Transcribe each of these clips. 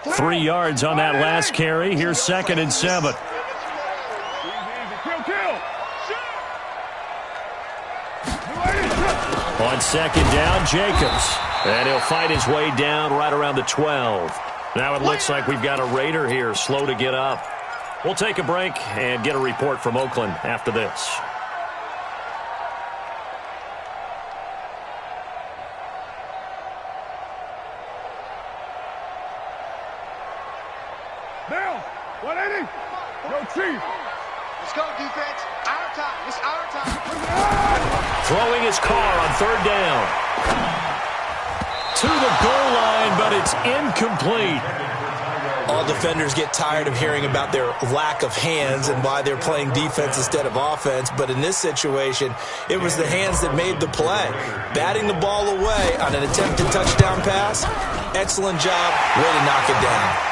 3 yards on that last carry. Here's 2nd and 7. On 2nd down, Jacobs. And he'll fight his way down right around the 12. Now it looks like we've got a Raider here, slow to get up. We'll take a break and get a report from Oakland after this. Now, 180. Yo, Chief. Let's go, defense. Our time. It's our time. Throwing his car on 3rd down. To the goal line, but it's incomplete. All defenders get tired of hearing about their lack of hands and why they're playing defense instead of offense. But in this situation, it was the hands that made the play. Batting the ball away on an attempted touchdown pass. Excellent job. Way to knock it down.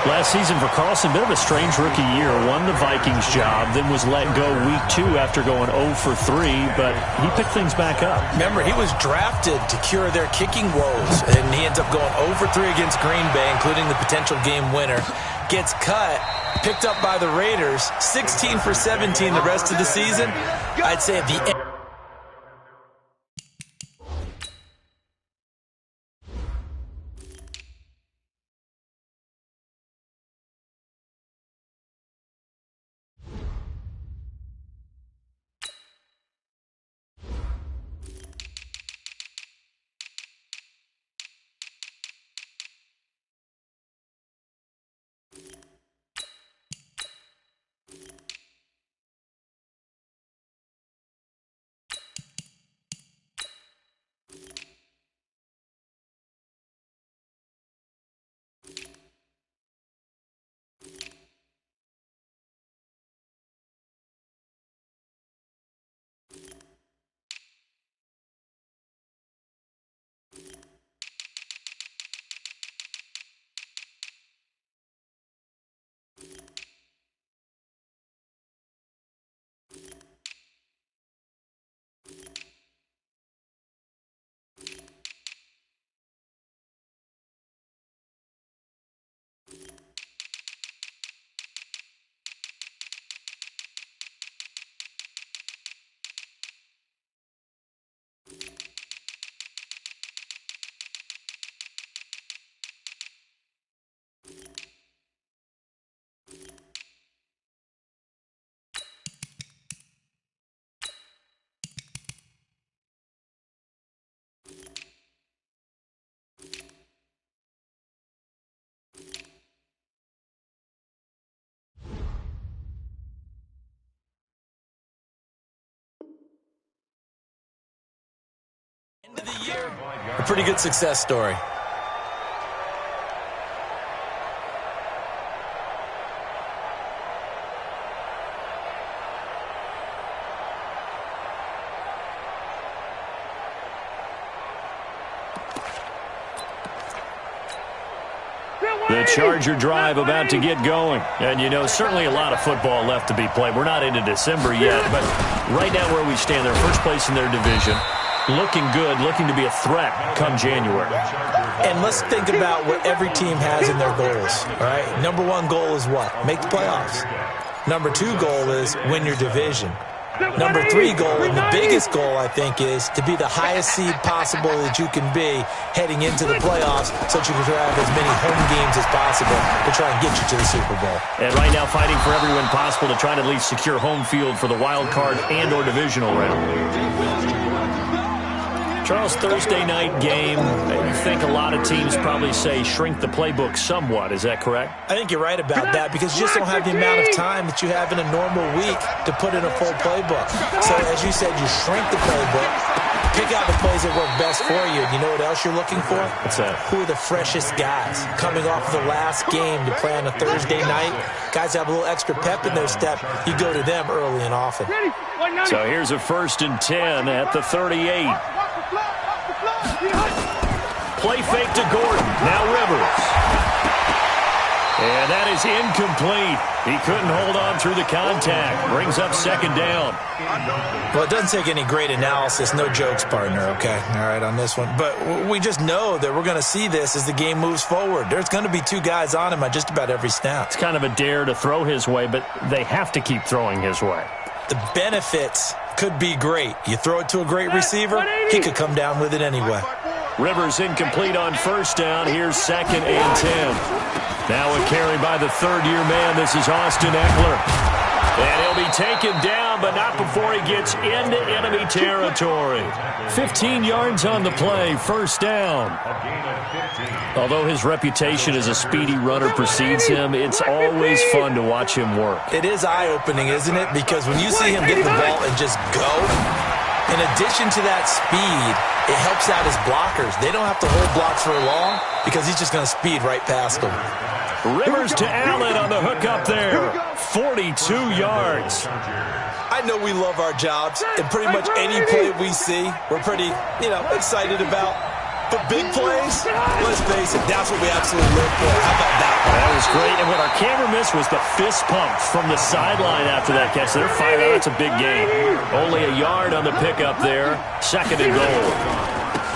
Last season for Carlson, bit of a strange rookie year. Won the Vikings job, then was let go week 2 after going 0 for 3, but he picked things back up. Remember, he was drafted to cure their kicking woes, and he ends up going 0 for 3 against Green Bay, including the potential game winner. Gets cut, picked up by the Raiders, 16 for 17 the rest of the season. I'd say at the end. End of the year, a pretty good success story. The Charger drive about to get going. And, you know, certainly a lot of football left to be played. We're not into December yet, but right now where we stand, they're first place in their division. Looking good, looking to be a threat come January. And let's think about what every team has in their goals, all right? Number 1 goal is what? Make the playoffs. Number 2 goal is win your division. Number 3 goal, and the biggest goal, I think, is to be the highest seed possible that you can be heading into the playoffs so that you can have as many home games as possible to try and get you to the Super Bowl. And right now fighting for every win possible to try to at least secure home field for the wild card and or divisional round. Charles, Thursday night game, I think a lot of teams probably say shrink the playbook somewhat. Is that correct? I think you're right about that because you just don't have the amount of time that you have in a normal week to put in a full playbook. So, as you said, you shrink the playbook, pick out the plays that work best for you. And you know what else you're looking for? What's that? Who are the freshest guys coming off the last game to play on a Thursday night? Guys have a little extra pep in their step. You go to them early and often. So here's a 1st and 10 at the 38. Play fake to Gordon. Now Rivers. And that is incomplete. He couldn't hold on through the contact. Brings up second down. Well, it doesn't take any great analysis. No jokes, partner, okay? All right, on this one. But we just know that we're going to see this as the game moves forward. There's going to be two guys on him at just about every snap. It's kind of a dare to throw his way, but they have to keep throwing his way. The benefits could be great. You throw it to a great receiver, he could come down with it anyway. Rivers incomplete on first down. Here's 2nd and 10. Now a carry by the third-year man. This is Austin Eckler. And he'll be taken down, but not before he gets into enemy territory. 15 yards on the play, first down. Although his reputation as a speedy runner precedes him, it's always fun to watch him work. It is eye-opening, isn't it? Because when you see him get the ball and just go, in addition to that speed, it helps out his blockers. They don't have to hold blocks for long because he's just going to speed right past them. Rivers to Allen on the hook up there. 42 yards. I know we love our jobs, and pretty much any play we see, we're pretty, excited about. But big plays, let's face it, that's what we absolutely live for. How about that? That was great. And what our camera missed was the fist pump from the sideline after that catch. They're 5 out. That's a big game. Only a yard on the pickup there. 2nd and goal.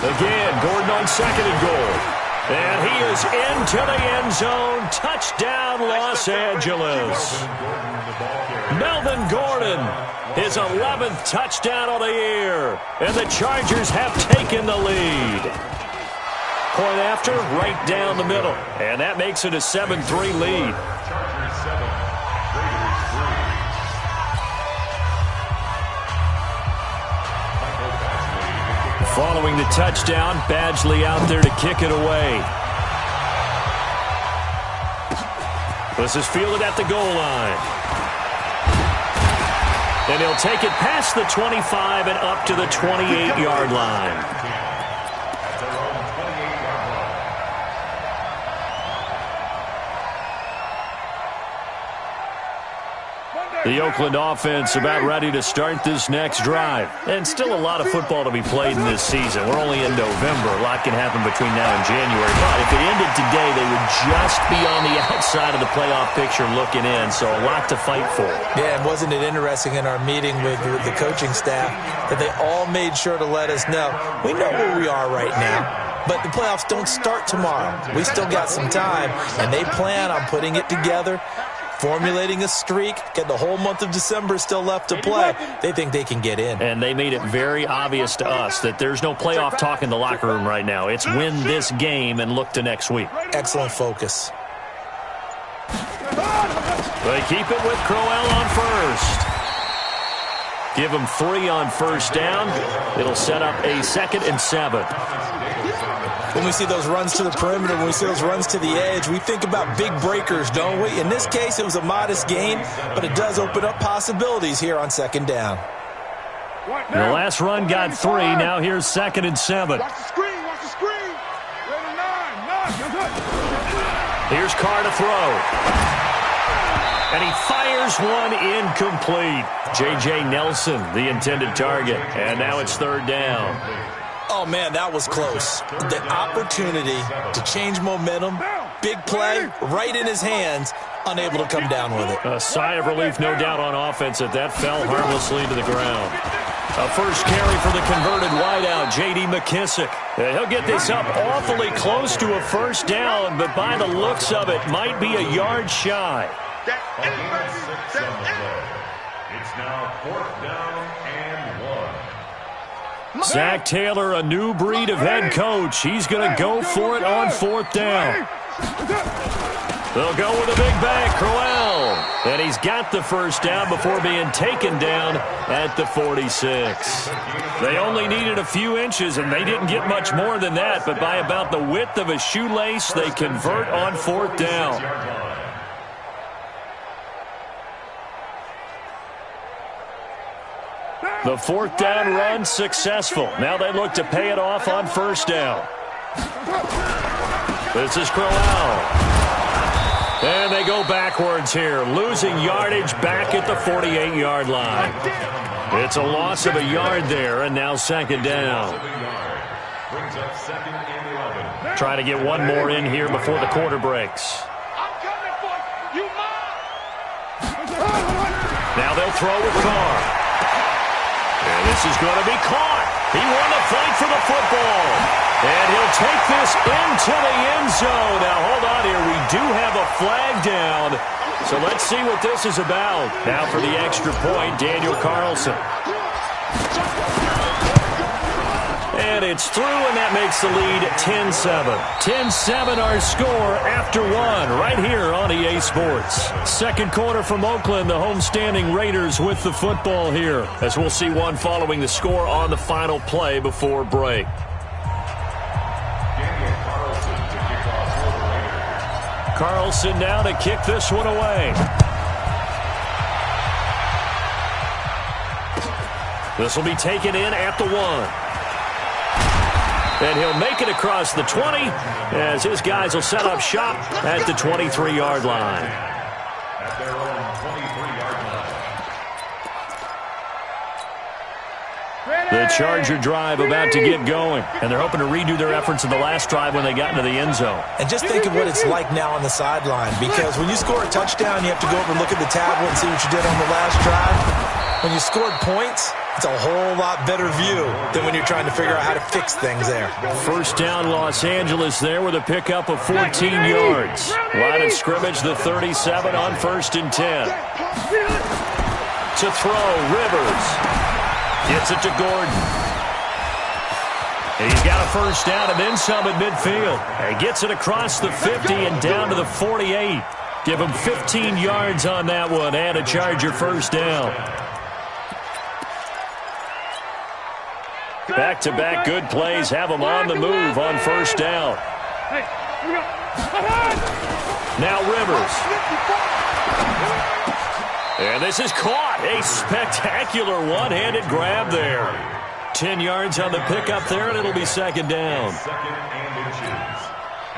Again, Gordon on 2nd and goal. And he is into the end zone. Touchdown, Los Angeles. Melvin Gordon, his 11th touchdown of the year. And the Chargers have taken the lead. Point after, right down the middle. And that makes it a 7-3 lead. Following the touchdown, Badgley out there to kick it away. This is fielded at the goal line. And he'll take it past the 25 and up to the 28-yard line. The Oakland offense about ready to start this next drive. And still a lot of football to be played in this season. We're only in November. A lot can happen between now and January. But if it ended today, they would just be on the outside of the playoff picture looking in. So a lot to fight for. Yeah, and wasn't it interesting in our meeting with the coaching staff that they all made sure to let us know, we know where we are right now. But the playoffs don't start tomorrow. We still got some time, and they plan on putting it together, formulating a streak, getting the whole month of December still left to play. They think they can get in. And they made it very obvious to us that there's no playoff talk in the locker room right now. It's win this game and look to next week. Excellent focus. They keep it with Crowell on first. Give him 3 on first down. It'll set up a 2nd and 7. When we see those runs to the perimeter, when we see those runs to the edge, we think about big breakers, don't we? In this case, it was a modest gain, but it does open up possibilities here on 2nd down. The last run got 3. Now here's 2nd and 7. Watch the screen. Watch the screen. Here's Carr to throw. And he fires one incomplete. J.J. Nelson, the intended target. And now it's 3rd down. Oh, man, that was close. The opportunity to change momentum, big play, right in his hands, unable to come down with it. A sigh of relief, no doubt, on offense that fell harmlessly to the ground. A first carry for the converted wideout, J.D. McKissick. He'll get this up awfully close to a first down, but by the looks of it, might be a yard shy. It's now 4th down and 1. Zach Taylor, a new breed of head coach. He's going to go for it on 4th down. They'll go with a big bang, Crowell. And he's got the first down before being taken down at the 46. They only needed a few inches, and they didn't get much more than that. But by about the width of a shoelace, they convert on 4th down. The 4th down run successful. Now they look to pay it off on first down. This is Crowell. And they go backwards here, losing yardage back at the 48-yard line. It's a loss of a yard there, and now 2nd down. Try to get one more in here before the quarter breaks. I'm coming for you. Now they'll throw with Carr. And this is going to be caught. He won the fight for the football. And he'll take this into the end zone. Now, hold on here. We do have a flag down. So let's see what this is about. Now for the extra point, Daniel Carlson. And it's through, and that makes the lead 10-7. 10-7 our score after one right here on EA Sports. Second quarter from Oakland, the homestanding Raiders with the football here, as we'll see one following the score on the final play before break. Carlson now to kick this one away. This will be taken in at the 1. And he'll make it across the 20 as his guys will set up shop at the 23-yard line. At their own 23-yard line. The Charger drive about to get going, and they're hoping to redo their efforts in the last drive when they got into the end zone. And just think of what it's like now on the sideline, because when you score a touchdown, you have to go over and look at the tablet and see what you did on the last drive. When you scored points, it's a whole lot better view than when you're trying to figure out how to fix things there. First down, Los Angeles there with a pickup of 14 yards. Line of scrimmage, the 37 on 1st and 10. To throw, Rivers. Gets it to Gordon. And he's got a first down and then some at midfield. And he gets it across the 50 and down to the 48. Give him 15 yards on that one and a Charger first down. Back-to-back good plays have them on the move on first down. Now Rivers. And this is caught. A spectacular one-handed grab there. 10 yards on the pickup there, and it'll be second down.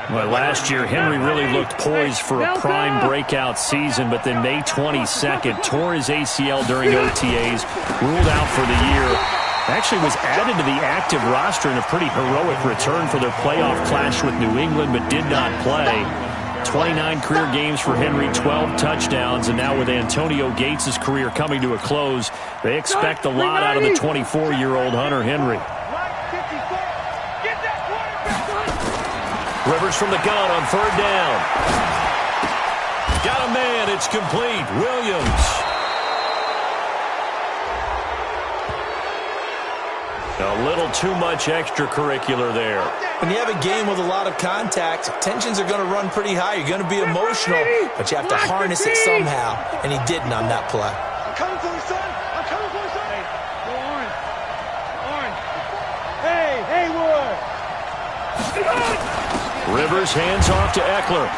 Well, last year, Henry really looked poised for a prime breakout season, but then May 22nd, tore his ACL during OTAs, ruled out for the year. Actually was added to the active roster in a pretty heroic return for their playoff clash with New England, but did not play. 29 career games for Henry, 12 touchdowns, and now with Antonio Gates' career coming to a close, they expect a lot out of the 24-year-old Hunter Henry. Rivers from the gun on third down. Got a man, it's complete. Williams. A little too much extracurricular there. When you have a game with a lot of contact, tensions are going to run pretty high. You're going to be emotional, but you have to harness it somehow, and he didn't on that play. I'm coming for you, son. I'm coming for you, son. Hey, go orange. Orange. Hey, Wood. Rivers hands off to Eckler.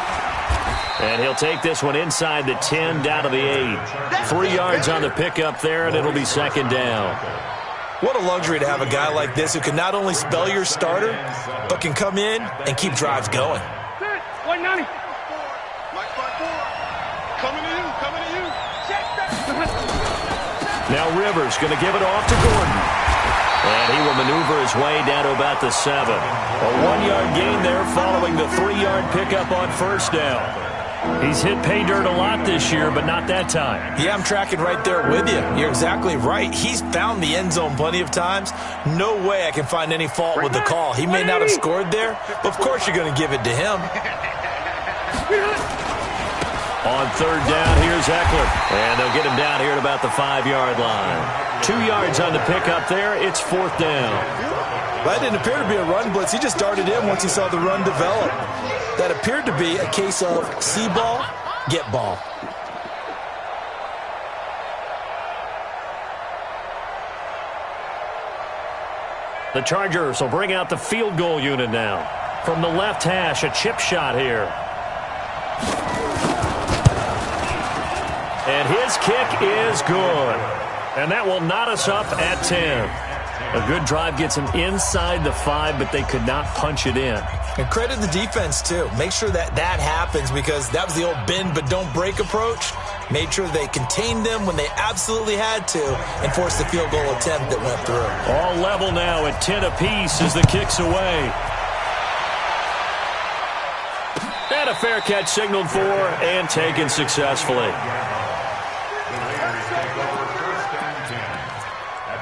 And he'll take this one inside the 10, down to the 8. 3 yards on the pickup there, and it'll be second down. What a luxury to have a guy like this who can not only spell your starter, but can come in and keep drives going. 190. Mike 5-4. Coming to you. Now Rivers going to give it off to Gordon. And he will maneuver his way down to about the 7. A 1-yard gain there following the 3-yard pickup on first down. He's hit pay dirt a lot this year, but not that time. Yeah, I'm tracking right there with you. You're exactly right. He's found the end zone plenty of times. No way I can find any fault with the call. He may not have scored there, but of course you're going to give it to him. On third down, here's Eckler. And they'll get him down here at about the 5-yard line. 2 yards on the pickup there. It's fourth down. That didn't appear to be a run blitz. He just darted in once he saw the run develop. That appeared to be a case of see ball, get ball. The Chargers will bring out the field goal unit now. From the left hash, a chip shot here. And his kick is good. And that will knot us up at 10. A good drive gets him inside the 5, but they could not punch it in. And credit the defense, too. Make sure that happens, because that was the old bend but don't break approach. Made sure they contained them when they absolutely had to and forced the field goal attempt that went through. All level now at 10 apiece as the kick's away. And a fair catch signaled for and taken successfully.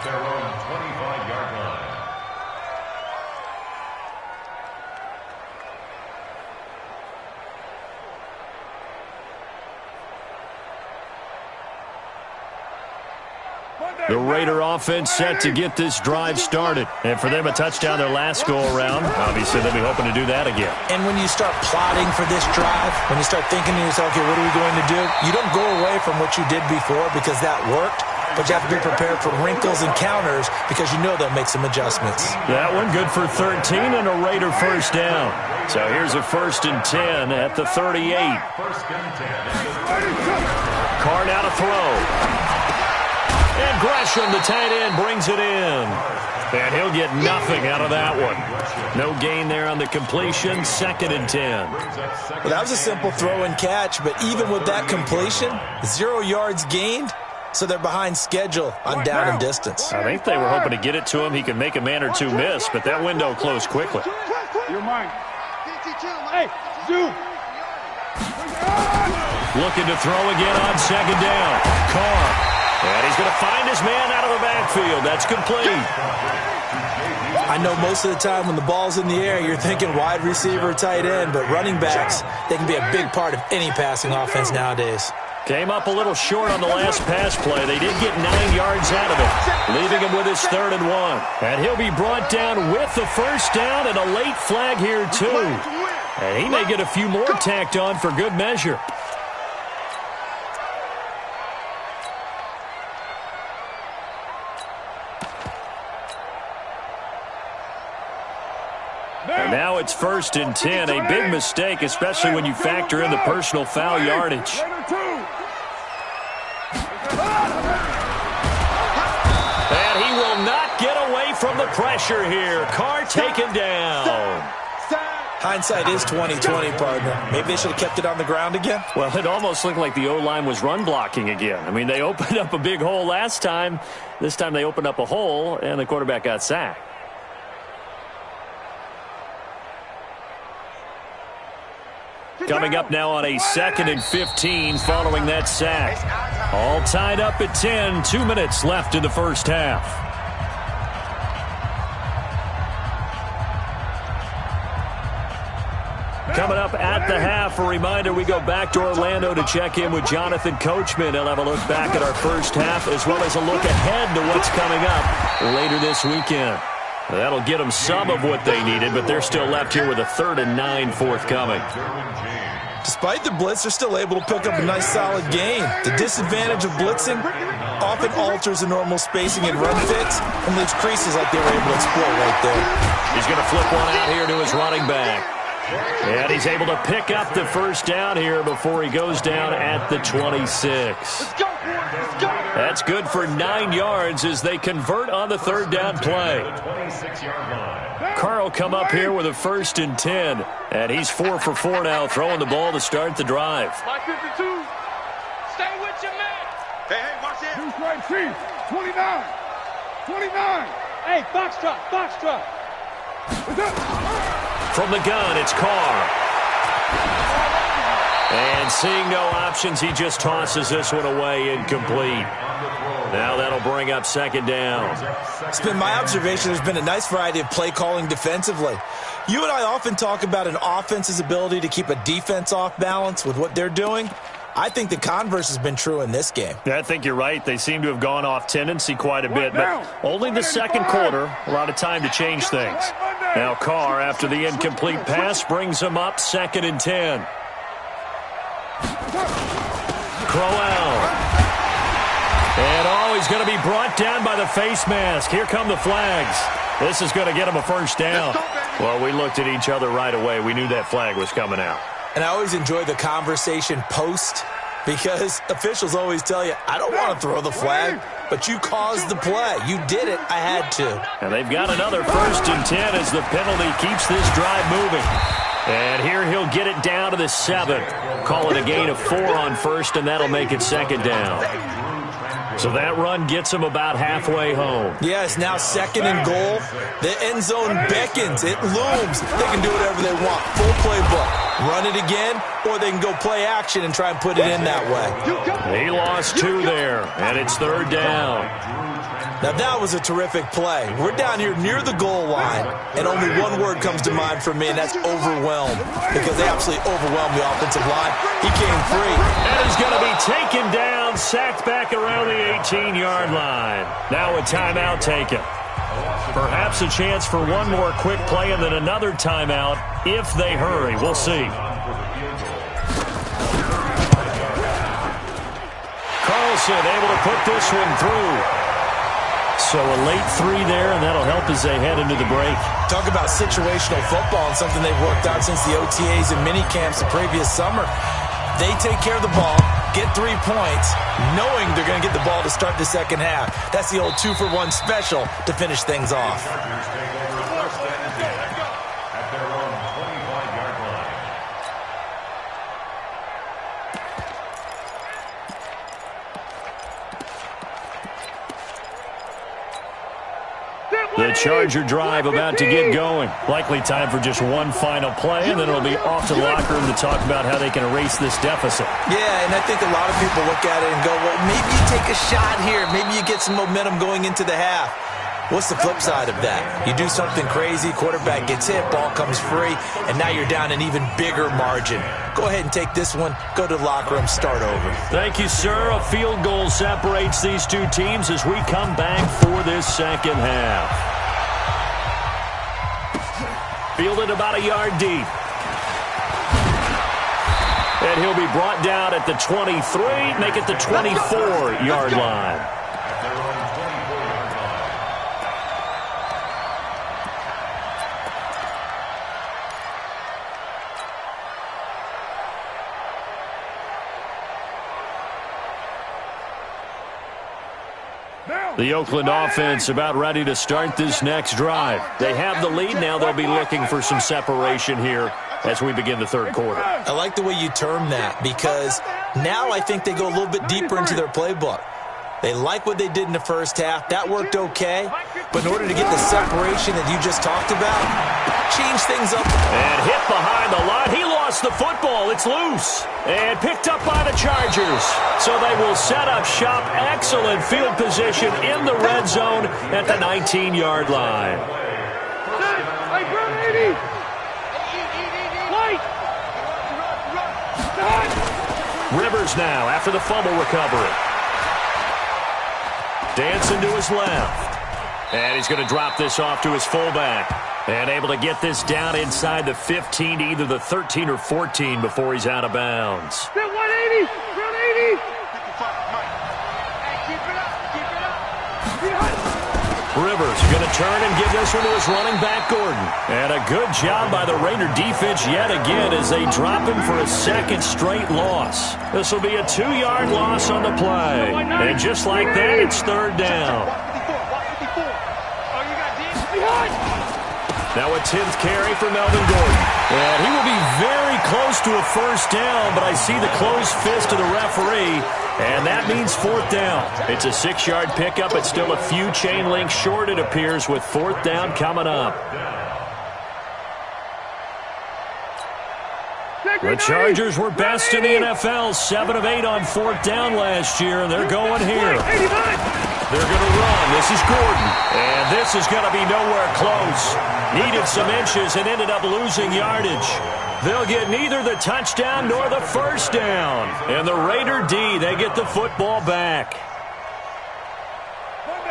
their own 25-yard line. The Raider offense set to get this drive started. And for them, a touchdown their last go-around. Obviously, they'll be hoping to do that again. And when you start plotting for this drive, when you start thinking to yourself, okay, what are we going to do? You don't go away from what you did before because that worked, but you have to be prepared for wrinkles and counters because you know they'll make some adjustments. That one good for 13 and a Raider first down. So here's a 1st and 10 at the 38. Carr now to throw. And Gresham, the tight end, brings it in. And he'll get nothing out of that one. No gain there on the completion. 2nd and 10. Well, that was a simple throw and catch, but even with that completion, 0 yards gained, so they're behind schedule on down and distance. I think they were hoping to get it to him. He could make a man or two miss, but that window closed quickly. You're mine. Hey, Zoo. Looking to throw again on 2nd down. Carr. And he's going to find his man out of the backfield. That's complete. I know most of the time when the ball's in the air, you're thinking wide receiver, tight end, but running backs, they can be a big part of any passing offense nowadays. Came up a little short on the last pass play. They did get 9 yards out of it, leaving him with his 3rd and 1. And he'll be brought down with the first down and a late flag here, too. And he may get a few more tacked on for good measure. And now it's 1st and 10. A big mistake, especially when you factor in the personal foul yardage. And he will not get away from the pressure here. Carr taken down. Hindsight is 20/20, partner. Maybe they should have kept it on the ground again. Well, it almost looked like the O-line was run blocking again. I mean, they opened up a big hole last time. This time they opened up a hole, and the quarterback got sacked. Coming up now on a 2nd and 15 following that sack. All tied up at 10. 2 minutes left in the first half. Coming up at the half, a reminder, we go back to Orlando to check in with Jonathan Coachman. He'll have a look back at our first half as well as a look ahead to what's coming up later this weekend. That'll get them some of what they needed, but they're still left here with a 3rd and 9 forthcoming. Despite the blitz, they're still able to pick up a nice solid gain. The disadvantage of blitzing often alters the normal spacing and run fits and leaves creases like they were able to exploit right there. He's going to flip one out here to his running back. And he's able to pick up the first down here before he goes down at the 26. That's good for 9 yards as they convert on the 3rd down play. Carr will come up here with a 1st and 10. And he's 4 for 4 now, throwing the ball to start the drive. My 52. Stay with your man. Hey, watch it. Who's right, Chief? 29. 29. Hey, box truck, box truck. From the gun, it's Carr. And seeing no options, he just tosses this one away, incomplete. Now that'll bring up 2nd down. It's been my observation there's been a nice variety of play calling defensively. You and I often talk about an offense's ability to keep a defense off balance with what they're doing. I think the converse has been true in this game. Yeah, I think you're right. They seem to have gone off tendency quite a bit, but only the 2nd quarter, a lot of time to change things. Now Carr, after the incomplete pass, brings him up 2nd and 10. Crowell. And he's going to be brought down by the face mask. Here come the flags. This is going to get him a first down. Well, we looked at each other right away. We knew that flag was coming out. And I always enjoy the conversation post because officials always tell you, I don't want to throw the flag, but you caused the play. You did it. I had to. And they've got another 1st and 10 as the penalty keeps this drive moving. And here he'll get it down to the 7. Call it a gain of 4 on 1st, and that'll make it 2nd down. So that run gets him about halfway home. Yes, now 2nd and goal. The end zone beckons. It looms. They can do whatever they want. Full playbook. Run it again, or they can go play action and try and put it in that way. He lost 2 there, and it's 3rd down. Now that was a terrific play. We're down here near the goal line, and only one word comes to mind for me, and that's overwhelmed, because they absolutely overwhelmed the offensive line. He came free. And he's going to be taken down, sacked back around the 18-yard line. Now a timeout taken. Perhaps a chance for one more quick play and then another timeout if they hurry. We'll see. Carlson able to put this one through. So a late 3 there, and that'll help as they head into the break. Talk about situational football and something they've worked out since the OTAs and mini camps the previous summer. They take care of the ball, get 3 points, knowing they're going to get the ball to start the second half. That's the old 2-for-1 special to finish things off. The Charger drive about to get going. Likely time for just one final play, and then it'll be off to the locker room to talk about how they can erase this deficit. Yeah, and I think a lot of people look at it and go, well, maybe you take a shot here. Maybe you get some momentum going into the half. What's the flip side of that? You do something crazy, quarterback gets hit, ball comes free, and now you're down an even bigger margin. Go ahead and take this one, go to the locker room, start over. Thank you, sir. A field goal separates these two teams as we come back for this second half. Fielded about a yard deep. And he'll be brought down at the 23, make it the 24-yard line. The Oakland offense about ready to start this next drive. They have the lead. Now they'll be looking for some separation here as we begin the third quarter. I like the way you term that, because now I think they go a little bit deeper into their playbook. They like what they did in the first half. That worked okay. But in order to get the separation that you just talked about, change things up. And hit behind the line. He lost the football. It's loose. And picked up by the Chargers. So they will set up shop. Excellent field position in the red zone at the 19-yard line. Rivers now after the fumble recovery. Dancing to his left. And he's going to drop this off to his fullback. And able to get this down inside the 15 to either the 13 or 14 before he's out of bounds. 180! 180! Keep it up! Rivers going to turn and give this one to his running back, Gordon. And a good job by the Raider defense yet again as they drop him for a second straight loss. This will be a 2-yard loss on the play. And just like that, it's third down. Now a 10th carry for Melvin Gordon. And he will be very close to a first down, but I see the closed fist of the referee, and that means fourth down. It's a 6-yard pickup. It's still a few chain links short, it appears, with fourth down coming up. The Chargers were best in the NFL, 7 of 8 on fourth down last year, and they're going here. They're going to run. This is Gordon, and this is going to be nowhere close. Needed some inches and ended up losing yardage. They'll get neither the touchdown nor the first down. And the Raider D, they get the football back.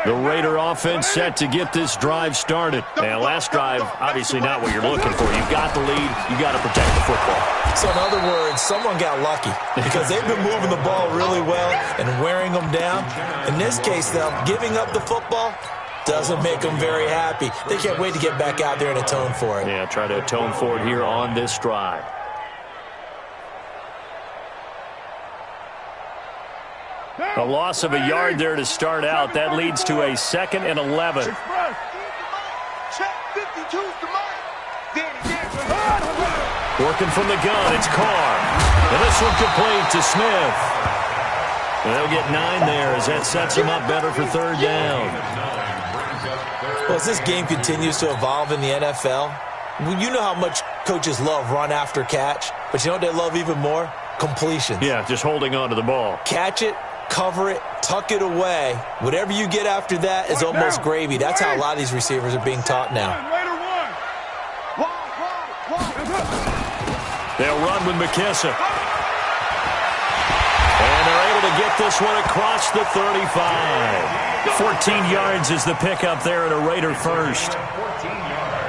The Raider offense set to get this drive started. Now, last drive, obviously not what you're looking for. You've got the lead. You've got to protect the football. So, in other words, someone got lucky because they've been moving the ball really well and wearing them down. In this case, though, giving up the football doesn't make them very happy. They can't wait to get back out there and atone for it. Yeah, try to atone for it here on this drive. A loss of a yard there to start out. That leads to a 2nd and 11. Working from the gun, it's Carr. And this one complete to Smith. And they'll get 9 there as that sets him up better for third down. Well, as this game continues to evolve in the NFL, you know how much coaches love run after catch, but you know what they love even more? Completions. Yeah, just holding on to the ball. Catch it, cover it, tuck it away. Whatever you get after that is almost gravy. That's how a lot of these receivers are being taught now. They'll run with McKissick. And they're able to get this one across the 35. 14 yards is the pickup there at a Raider first.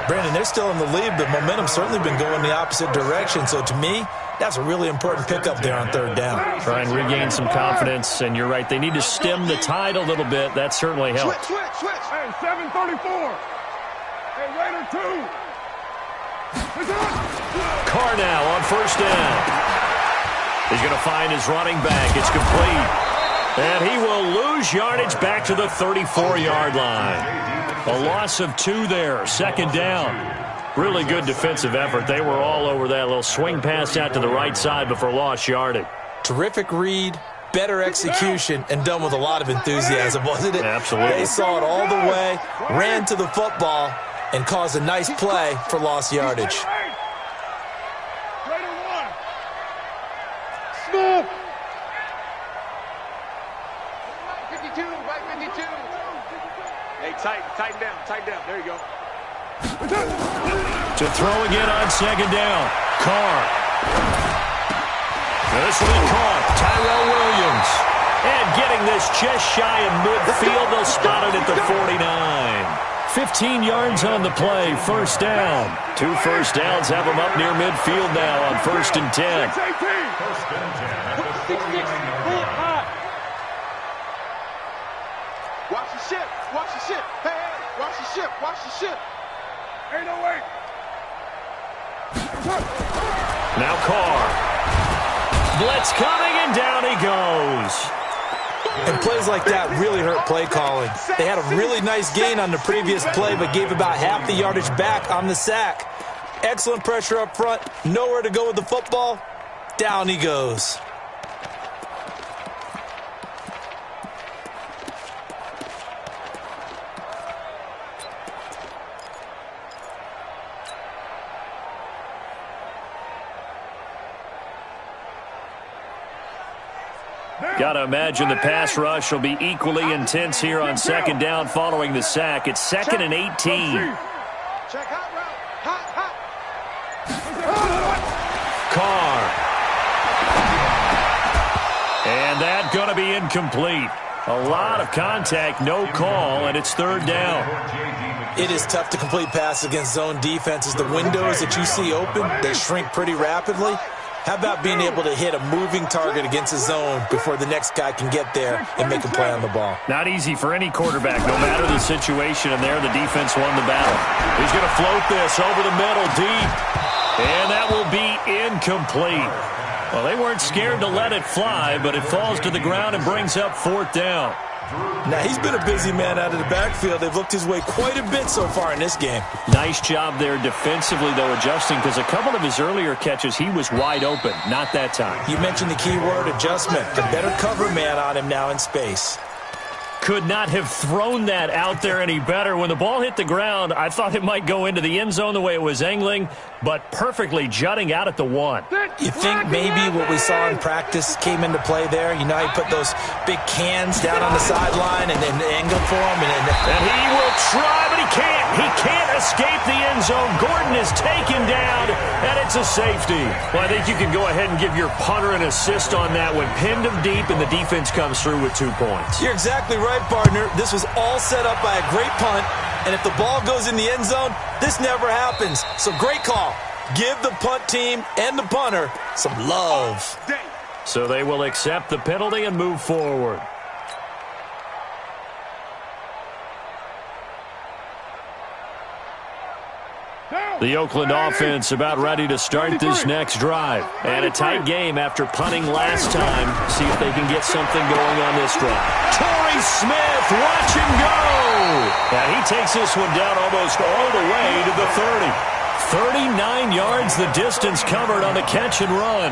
Brandon, they're still in the lead, but momentum's certainly been going the opposite direction. So to me, that's a really important pickup there on third down. Try and regain some confidence, and you're right. They need to stem the tide a little bit. That certainly helps. Switch. Hey, 734. Hey, Raider 2. Carr now on first down. He's going to find his running back. It's complete. And he will lose yardage back to the 34-yard line. A loss of 2 there, second down. Really good defensive effort. They were all over that little swing pass out to the right side before lost yardage. Terrific read, better execution, and done with a lot of enthusiasm, wasn't it? Absolutely. They saw it all the way, ran to the football, and caused a nice play for lost yardage. Raider 1. Smith. Right 52. Hey, tighten down. There you go. To throw again on second down. Carr. This will be caught. Tyrell Williams. And getting this just shy of midfield. They'll spot it at the 49. 15 yards on the play. First down. 2 first downs have them up near midfield now on first and 10. Watch the ship. Hey, watch the ship. Ain't no way. Now Carr. Blitz coming, and down he goes. And plays like that really hurt play calling. They had a really nice gain on the previous play, but gave about half the yardage back on the sack. Excellent pressure up front. Nowhere to go with the football. Down he goes. Got to imagine the pass rush will be equally intense here on second down following the sack. It's second and 18. Check hot route. Carr. And that going to be incomplete. A lot of contact, no call, and it's third down. It is tough to complete passes against zone defenses. The windows that you see open, they shrink pretty rapidly. How about being able to hit a moving target against a zone before the next guy can get there and make a play on the ball? Not easy for any quarterback, no matter the situation, and there the defense won the battle. He's going to float this over the middle deep, and that will be incomplete. Well, they weren't scared to let it fly, but it falls to the ground and brings up fourth down. Now, he's been a busy man out of the backfield. They've looked his way quite a bit so far in this game. Nice job there defensively, though, adjusting, because a couple of his earlier catches, he was wide open. Not that time. You mentioned the key word, adjustment. A better cover man on him now in space. Could not have thrown that out there any better. When the ball hit the ground, I thought it might go into the end zone the way it was angling, but perfectly jutting out at the 1. You think maybe what we saw in practice came into play there? You know, he put those big cans down on the sideline and then angle for him. And he will try, but he can't. He can't escape the end zone. Gordon is taken down, and it's a safety. Well, I think you can go ahead and give your punter an assist on that one. Pinned him deep, and the defense comes through with 2 points. You're exactly right, partner. This was all set up by a great punt, and if the ball goes in the end zone, this never happens. So great call. Give the punt team and the punter some love. So they will accept the penalty and move forward. The Oakland offense about ready to start this next drive. And a tight game after punting last time. See if they can get something going on this drive. Torrey Smith, watch him go! And he takes this one down almost all the way to the 30. 39 yards the distance covered on the catch and run.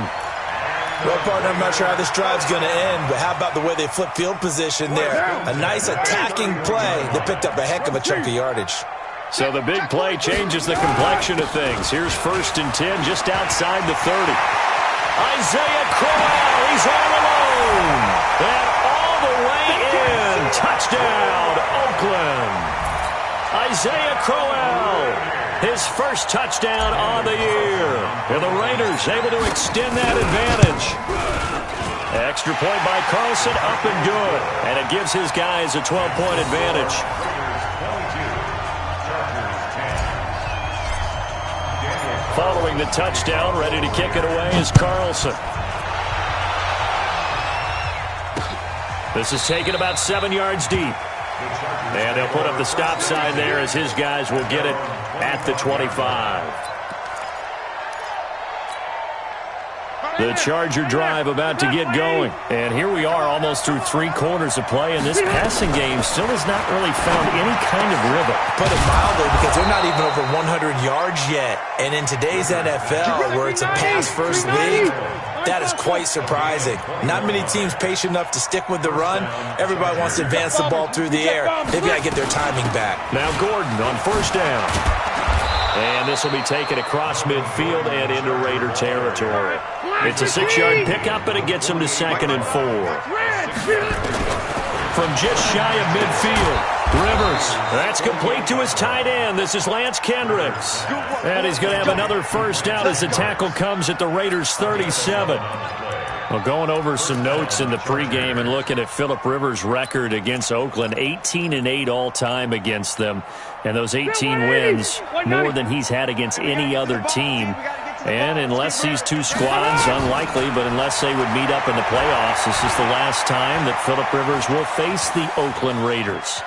Well, partner, I'm not sure how this drive's going to end, but how about the way they flip field position there? A nice attacking play that picked up a heck of a chunk of yardage. So the big play changes the complexion of things. Here's first and 10 just outside the 30. Isaiah Crowell, he's all alone. And all the way in. Touchdown, Oakland. Isaiah Crowell, his first touchdown on the year. And the Raiders able to extend that advantage. Extra point by Carlson, up and good. And it gives his guys a 12-point advantage. Following the touchdown, ready to kick it away is Carlson. This is taken about 7 yards deep. And they'll put up the stop sign there as his guys will get it at the 25. The Charger drive about to get going. And here we are almost through 3 quarters of play, and this passing game still has not really found any kind of rhythm. Put it mildly, because they're not even over 100 yards yet. And in today's NFL, where it's a pass-first league, that is quite surprising. Not many teams patient enough to stick with the run. Everybody wants to advance the ball through the air. They've got to get their timing back. Now Gordon on first down. And this will be taken across midfield and into Raider territory. It's a 6-yard pickup, and it gets him to 2nd and 4. From just shy of midfield, Rivers. That's complete to his tight end. This is Lance Kendricks. And he's going to have another first down as the tackle comes at the Raiders' 37. Well, going over some notes in the pregame and looking at Phillip Rivers' record against Oakland, 18-8 all-time against them. And those 18 wins, more than he's had against any other team. And unless these two squads, unlikely, but unless they would meet up in the playoffs, this is the last time that Phillip Rivers will face the Oakland Raiders.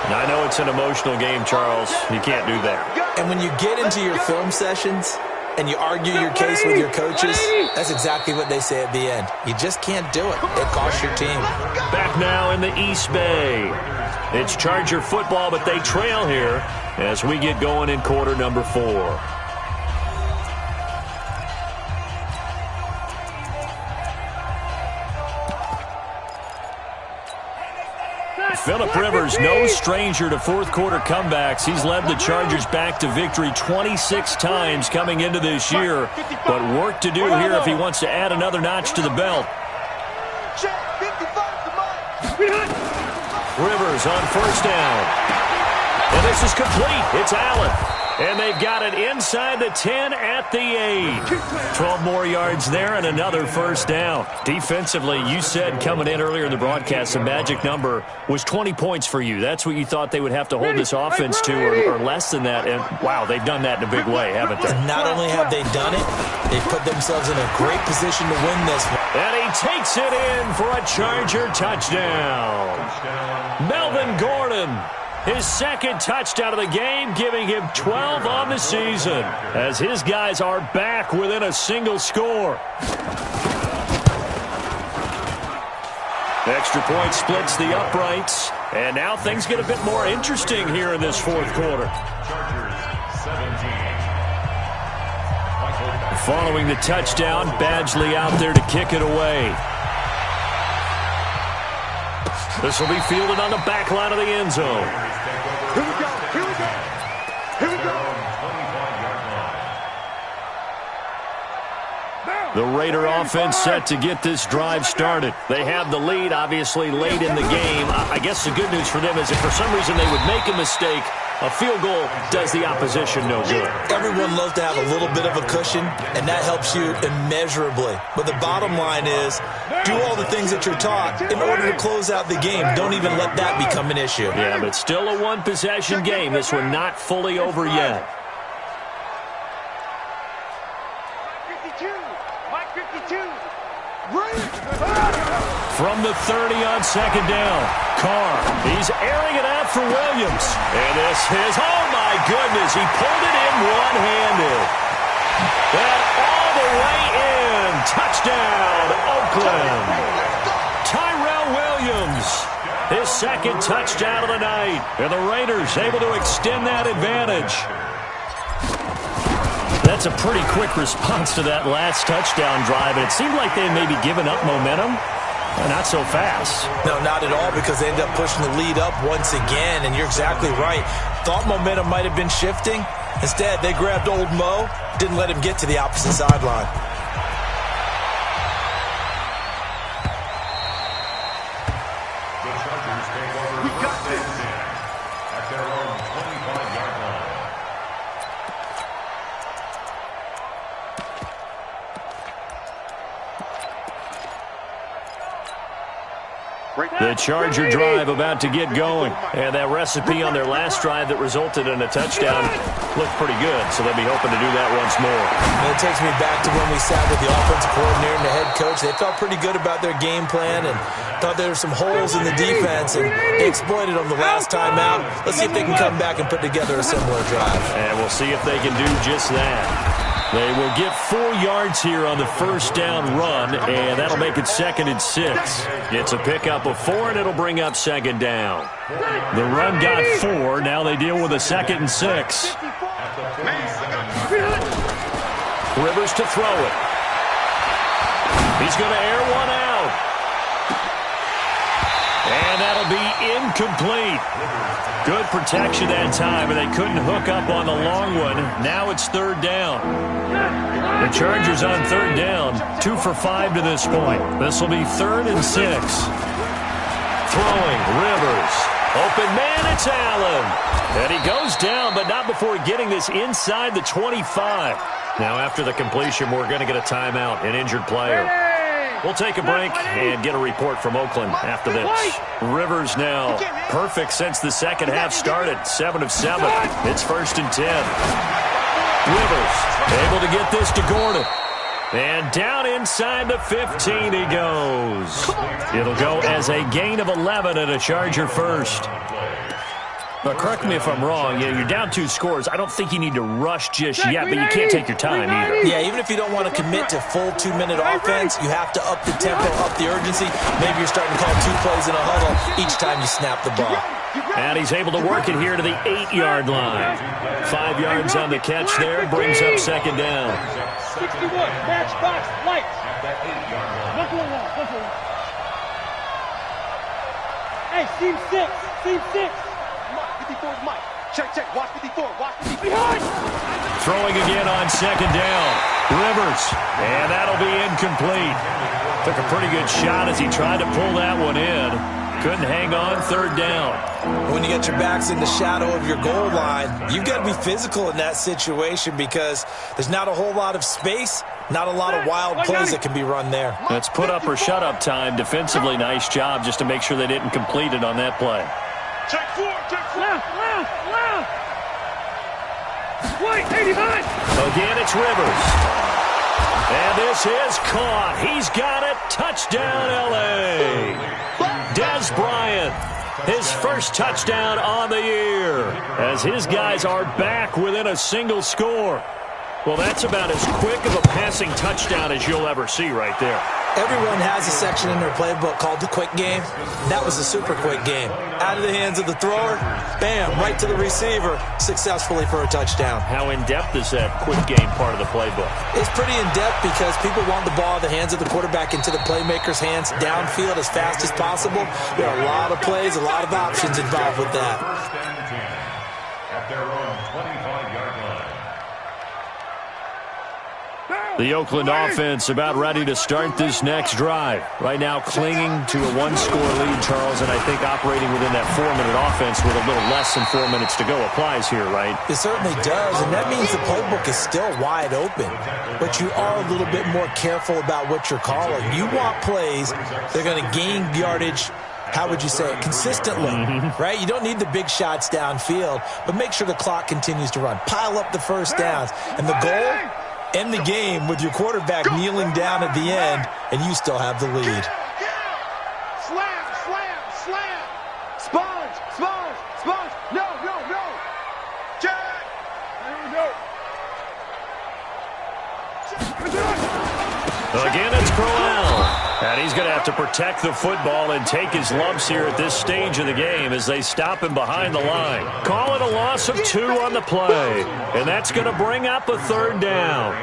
And I know it's an emotional game, Charles. You can't do that. And when you get into your film sessions and you argue your case with your coaches, that's exactly what they say at the end. You just can't do it. It costs your team. Back now in the East Bay. It's Charger football, but they trail here as we get going in quarter number 4. Phillip Rivers, no stranger to fourth-quarter comebacks. He's led the Chargers back to victory 26 times coming into this year. But work to do here if he wants to add another notch to the belt. Rivers on first down. And this is complete. It's Allen. And they've got it inside the 10 at the 8. 12 more yards there and another first down. Defensively, you said coming in earlier in the broadcast, the magic number was 20 points for you. That's what you thought they would have to hold this offense to, or less than that. And, wow, they've done that in a big way, haven't they? Not only have they done it, they've put themselves in a great position to win this one. And he takes it in for a Charger touchdown. Melvin Gordon. His second touchdown of the game, giving him 12 on the season, as his guys are back within a single score. Extra point splits the uprights, and now things get a bit more interesting here in this fourth quarter. Following the touchdown, Badgley out there to kick it away. This will be fielded on the back line of the end zone. Here we go. Here we go. Here we go. The Raider offense set to get this drive started. They have the lead, obviously, late in the game. I guess the good news for them is if for some reason they would make a mistake, a field goal does the opposition no good. Everyone loves to have a little bit of a cushion, and that helps you immeasurably. But the bottom line is, do all the things that you're taught in order to close out the game. Don't even let that become an issue. Yeah, but still a one-possession game. This one not fully over yet. From the 30 on second down, Carr, he's airing it out for Williams. And this is, oh my goodness, he pulled it in one-handed. And all the way in, touchdown, Oakland. Tyrell Williams, his second touchdown of the night. And the Raiders able to extend that advantage. That's a pretty quick response to that last touchdown drive, and it seemed like they had maybe given up momentum. Not so fast. No, not at all, because they ended up pushing the lead up once again, and you're exactly right. Thought momentum might have been shifting, Instead, they grabbed old Mo, didn't let him get to the opposite sideline. The Chargers take over first and 10 at their own 25-yard line. The Charger drive about to get going. And that recipe on their last drive that resulted in a touchdown looked pretty good, so they'll be hoping to do that once more. And it takes me back to when we sat with the offensive coordinator and the head coach. They felt pretty good about their game plan and thought there were some holes in the defense, and they exploited them the last time out. Let's see if they can come back and put together a similar drive. And we'll see if they can do just that. They will get 4 yards here on the first down run, and that'll make it 2nd and 6. It's a pickup of 4, and it'll bring up 2nd down. The run got 4. Now they deal with a 2nd and 6. Rivers to throw it. He's going to air one out. And that'll be incomplete. Good protection that time, and they couldn't hook up on the long one. Now it's 3rd down. The Chargers on 3rd down, 2 for 5 to this point. This will be 3rd and 6. Throwing, Rivers. Open man, it's Allen. And he goes down, but not before getting this inside the 25. Now after the completion, we're going to get a timeout, an injured player. We'll take a break and get a report from Oakland after this. Rivers now perfect since the second half started. 7 of 7. It's 1st and 10. Rivers able to get this to Gordon. And down inside the 15 he goes. It'll go as a gain of 11 and a Charger first. But correct me if I'm wrong, you're down 2 scores. I don't think you need to rush just yet, but you can't take your time either. Yeah, even if you don't want to commit to full 2-minute offense, you have to up the tempo, up the urgency. Maybe you're starting to call 2 plays in a huddle each time you snap the ball. And he's able to work it here to the 8-yard line. 5 yards on the catch there, brings up 2nd down. 61, matchbox, lights. Hey, seam 6, seam 6. 54 is Mike. Check, watch 54, watch 54. Throwing again on 2nd down. Rivers, and that'll be incomplete. Took a pretty good shot as he tried to pull that one in. Couldn't hang on, 3rd down. When you get your backs in the shadow of your goal line, you've got to be physical in that situation because there's not a whole lot of space, not a lot of wild plays that can be run there. That's put up or shut up time. Defensively, nice job just to make sure they didn't complete it on that play. Check 4, left. Wait, 89. Again, it's Rivers. And this is caught. He's got it. Touchdown, L.A. Des Bryant, his first touchdown on the year, as his guys are back within a single score. Well, that's about as quick of a passing touchdown as you'll ever see right there. Everyone has a section in their playbook called the quick game. That was a super quick game. Out of the hands of the thrower, bam, right to the receiver, successfully for a touchdown. How in-depth is that quick game part of the playbook? It's pretty in-depth because people want the ball in the hands of the quarterback into the playmaker's hands downfield as fast as possible. There are a lot of plays, a lot of options involved with that. At their own 25-yard line. The Oakland offense about ready to start this next drive. Right now clinging to a 1-score lead, Charles, and I think operating within that 4-minute offense with a little less than 4 minutes to go applies here, right? It certainly does, and that means the playbook is still wide open. But you are a little bit more careful about what you're calling. You want plays that are going to gain yardage, how would you say it, consistently, right? You don't need the big shots downfield, but make sure the clock continues to run. Pile up the first downs, and the goal, end the game with your quarterback kneeling down at the end, and you still have the lead. Slam. Sponge. No. Jack. Here we go. Again, it's Crowell. And he's going to have to protect the football and take his lumps here at this stage of the game as they stop him behind the line. Call it a loss of 2 on the play. And that's going to bring up a 3rd down.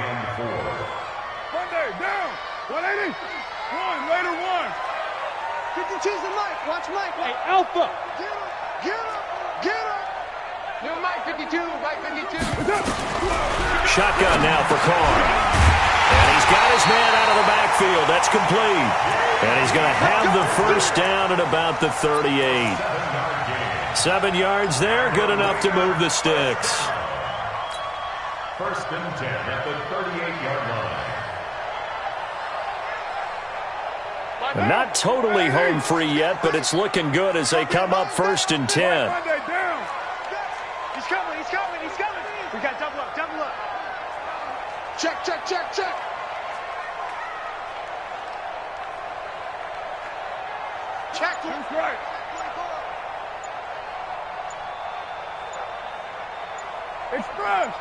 Monday, down. 180. 1, Raider 1. 52's the Mike. Watch Mike. Hey, Alpha. Get up. New Mike 52. Mike 52. Shotgun now for Carr. And he's got his man out of the backfield. That's complete. And he's going to have the first down at about the 38. 7 yards there, good enough to move the sticks. First and 10 at the 38-yard line. Not totally home free yet, but it's looking good as they come up first and 10. He's coming, he's coming, he's coming. We got double up, double up. Check, check, check, check. Check. That's right. Express.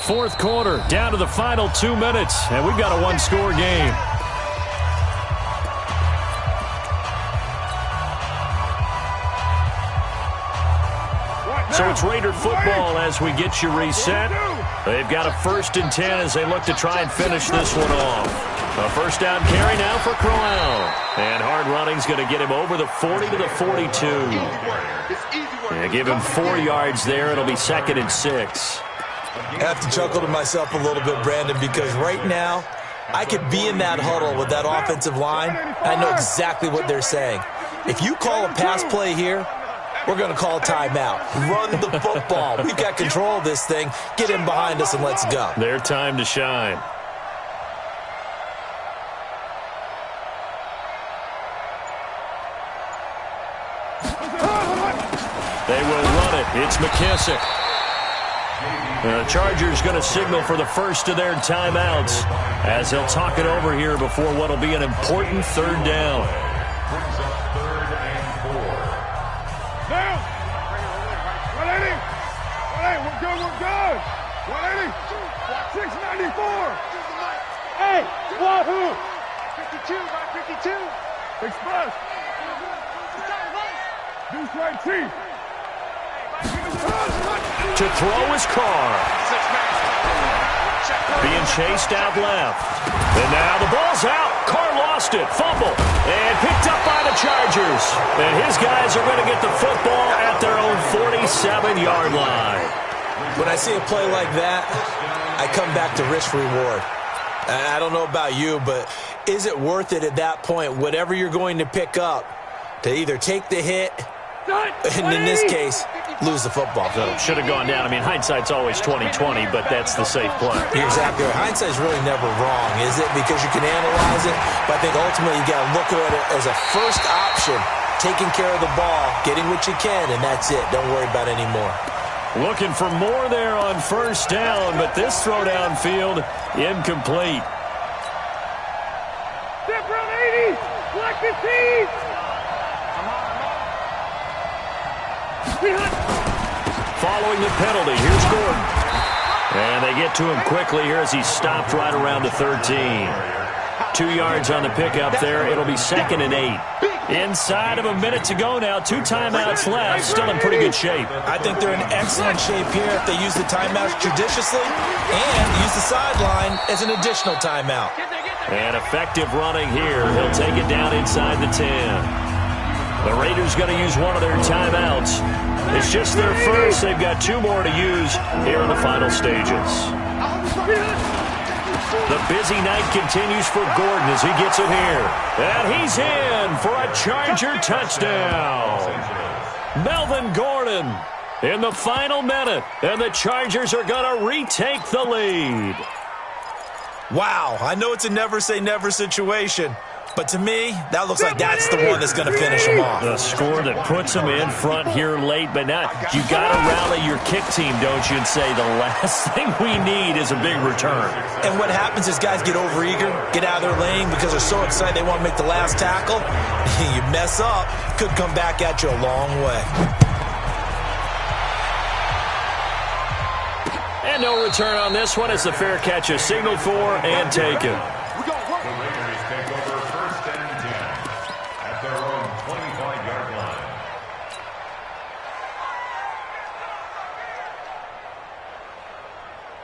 Fourth quarter, down to the final 2 minutes, and we've got a one-score game. So it's Raider football as we get you reset. They've got a first and 10 as they look to try and finish this one off. A first down carry now for Crowell. And hard running's going to get him over the 40 to the 42. Yeah, give him 4 yards there. It'll be 2nd and 6. I have to chuckle to myself a little bit, Brandon, because right now I could be in that huddle with that offensive line. I know exactly what they're saying. If you call a pass play here, we're going to call a timeout. Run the football. We've got control of this thing. Get in behind us and let's go. Their time to shine. They will run it. It's McKissick. The Chargers going to signal for the first of their timeouts as they'll talk it over here before what will be an important third down. Brings up 3rd and 4. Down. 180. 180. We're good. We're good. 180. 694. Hey, Wahoo. 52 by 52. Express. Deuce right, Chief. To throw his Carr. Being chased out left. And now the ball's out. Carr lost it. Fumble. And picked up by the Chargers. And his guys are going to get the football at their own 47-yard line. When I see a play like that, I come back to risk-reward. I don't know about you, but is it worth it at that point, whatever you're going to pick up, to either take the hit, and in this case, lose the football? So should have gone down. I mean, hindsight's always 20/20, but that's the safe play. You're exactly right. Hindsight's really never wrong, is it? Because you can analyze it, but I think ultimately you got to look at it as a first option, taking care of the ball, getting what you can, and that's it. Don't worry about any more. Looking for more there on first down, but this throw downfield incomplete. Step around 80. Black 15. Following the penalty, here's Gordon. And they get to him quickly here as he's stopped right around the 13. 2 yards on the pickup there. It'll be 2nd and 8. Inside of a minute to go now. 2 timeouts left. Still in pretty good shape. I think they're in excellent shape here if they use the timeouts judiciously and use the sideline as an additional timeout. And effective running here. He'll take it down inside the 10. The Raiders going to use one of their timeouts. It's just their first. They've got 2 more to use here in the final stages. The busy night continues for Gordon as he gets it here. And he's in for a Charger touchdown. Melvin Gordon in the final minute. And the Chargers are going to retake the lead. Wow, I know it's a never-say-never situation, but to me, that looks like that's the one that's going to finish them off. The score that puts them in front here late, but now you got to rally your kick team, don't you, and say the last thing we need is a big return. And what happens is guys get overeager, get out of their lane because they're so excited they want to make the last tackle. You mess up, could come back at you a long way. And no return on this one. It's a fair catch is signaled for and taken.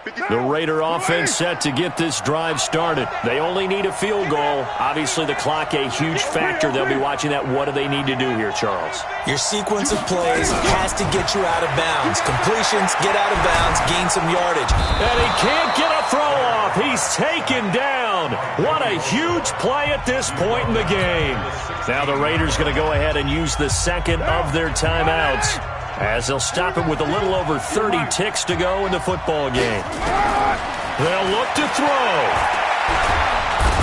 The Raider offense set to get this drive started. They only need a field goal. Obviously, the clock a huge factor. They'll be watching that. What do they need to do here, Charles? Your sequence of plays has to get you out of bounds. Completions, get out of bounds, gain some yardage. And he can't get a throw off. He's taken down. What a huge play at this point in the game. Now the Raiders going to go ahead and use the second of their timeouts, as they'll stop it with a little over 30 ticks to go in the football game. They'll look to throw.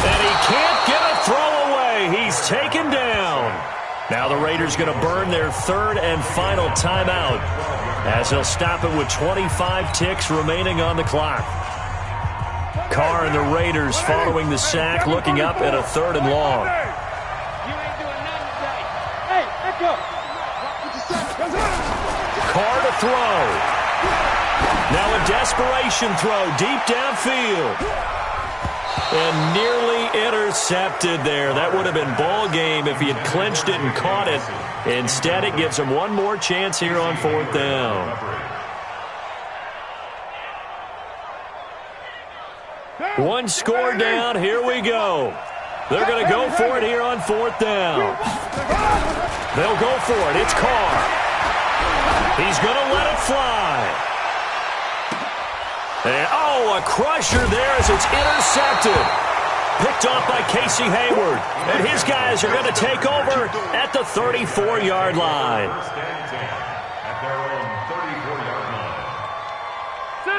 And he can't get a throw away. He's taken down. Now the Raiders going to burn their third and final timeout, as they'll stop it with 25 ticks remaining on the clock. Carr and the Raiders following the sack, looking up at a 3rd and long. Carr to throw. Now a desperation throw deep downfield. And nearly intercepted there. That would have been ball game if he had clinched it and caught it. Instead, it gives him one more chance here on 4th down. One score down. Here we go. They're going to go for it here on 4th down. They'll go for it. It's Carr. He's going to let it fly. And, a crusher there as it's intercepted. Picked off by Casey Hayward. And his guys are going to take over at the 34-yard line.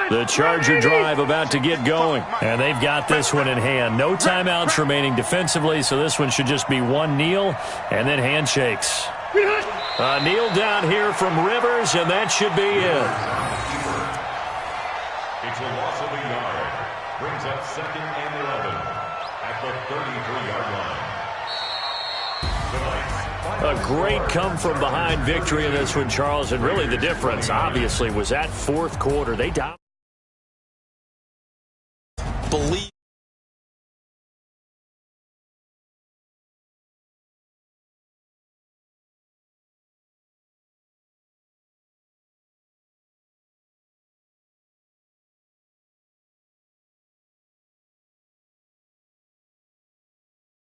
The Charger drive about to get going. And they've got this one in hand. No timeouts remaining defensively, so this one should just be one kneel and then handshakes. A kneel down here from Rivers, and that should be it. It's a loss of a yard. Brings up 2nd and 11 at the 33-yard line. A great come-from-behind victory in this one, Charles, and really the difference, obviously, was that 4th quarter. They dominated. Believe